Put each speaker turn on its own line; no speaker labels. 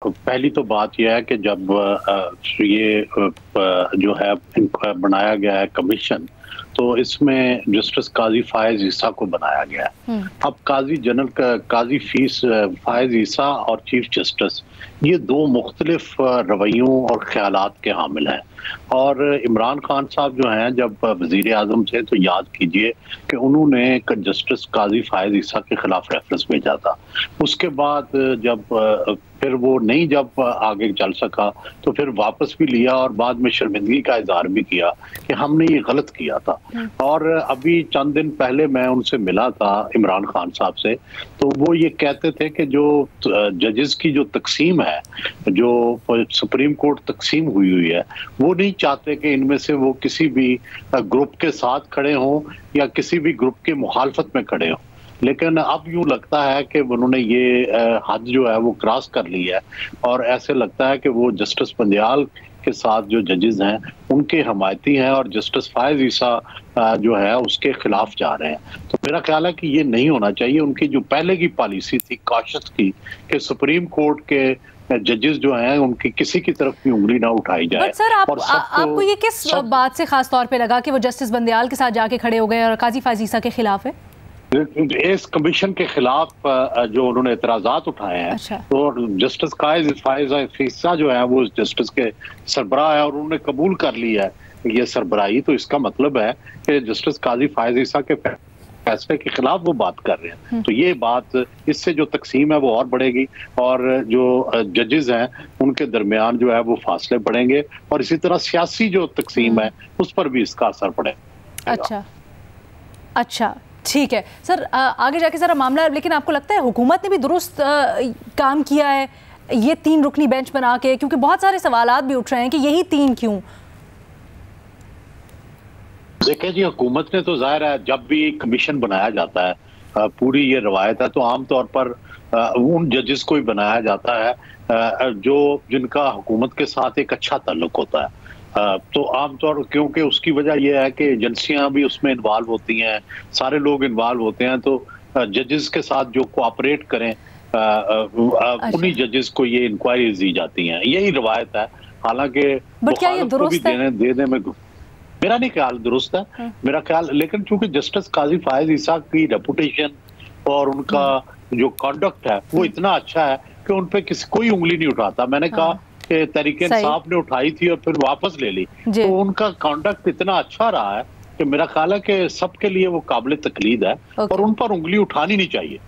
पहली तो बात यह है कि जब ये जो है बनाया गया है कमीशन, तो इसमें जस्टिस काजी फायज ईसा को बनाया गया है। अब काजी फायज ईसा और चीफ जस्टिस ये दो मुख्तलिफ रवैयों और ख्यालात के हामिल हैं। और इमरान खान साहब जो हैं जब वजीर आजम थे तो याद कीजिए कि उन्होंने जस्टिस काजी फायज ईसा के खिलाफ रेफरेंस भेजा था। उसके बाद जब फिर वो नहीं जब आगे चल सका तो फिर वापस भी लिया और बाद में शर्मिंदगी का इजहार भी किया कि हमने ये गलत किया था। और अभी चंद दिन पहले मैं उनसे मिला था इमरान खान साहब से, तो वो ये कहते थे कि जो जजेस की जो तकसीम है, जो सुप्रीम कोर्ट तकसीम हुई है, वो नहीं चाहते कि इनमें से वो किसी भी ग्रुप के साथ खड़े हों या किसी भी ग्रुप के मुखालफत में खड़े हों। लेकिन अब यूं लगता है कि उन्होंने ये हद जो है वो क्रॉस कर ली है और ऐसे लगता है कि वो जस्टिस पंडियाल के साथ जो जजेस हैं उनके हमायती हैं और जस्टिस फायज ईसा जो है उसके खिलाफ जा रहे हैं। तो मेरा ख्याल है कि ये नहीं होना चाहिए। उनकी जो पहले की पॉलिसी थी काशिश की कि सुप्रीम कोर्ट के जजेस जो हैं उनकी किसी की तरफ भी उंगली ना उठाई जाए।
सर आपको ये किस बात से खास तौर पे लगा कि वो जस्टिस बंदियाल के साथ जाके खड़े हो गए और काजी फायज ईसा के खिलाफ है?
इस कमीशन के खिलाफ जो उन्होंने एतराजात उठाए हैं,
अच्छा।
तो जस्टिस फायज ईसा जो है वो जस्टिस के सरबराह है और उन्होंने कबूल कर लिया है ये सरबराही। तो इसका मतलब है कि जस्टिस काजी फायज ईसा के फैसले के खिलाफ वो बात कर रहे हैं। तो ये बात, इससे जो तकसीम है वो और बढ़ेगी और जो जजेस हैं उनके दरमियान जो है वो फासले बढ़ेंगे और इसी तरह सियासी जो तकसीम है उस पर भी इसका असर पड़ेगा।
अच्छा, ठीक है सर। आगे जाके जरा मामला, लेकिन आपको लगता है हुकूमत ने भी दुरुस्त काम किया है ये 3 रुकनी बेंच बना के? क्योंकि बहुत सारे सवालात भी उठ रहे हैं कि यही 3 क्यों?
देखिए जी, हुकूमत ने तो जाहिर है जब भी कमीशन बनाया जाता है, पूरी ये रवायत है, तो आमतौर पर उन जजेस को ही बनाया जाता है जो जिनका हुकूमत के साथ एक अच्छा ताल्लुक होता है। तो आमतौर, क्योंकि उसकी वजह यह है कि एजेंसियां भी उसमें इन्वॉल्व होती हैं, सारे लोग इन्वॉल्व होते हैं, तो जजेस के साथ जो कोऑपरेट करें उन्हीं जजेस को ये इंक्वायरीज दी जाती हैं। यही रवायत है। हालांकि देने में मेरा नहीं ख्याल दुरुस्त है, मेरा ख्याल। लेकिन चूंकि जस्टिस काजी फायज ईसा की रेपुटेशन और उनका जो कॉन्डक्ट है वो इतना अच्छा है कि उन पे कोई उंगली नहीं उठाता। मैंने कहा कि तहरीक इंसाफ ने उठाई थी और फिर वापस ले ली, तो उनका कॉन्डक्ट इतना अच्छा रहा है कि मेरा ख्याल है कि सबके लिए वो काबिल तकलीद है और उन पर उंगली उठानी नहीं चाहिए।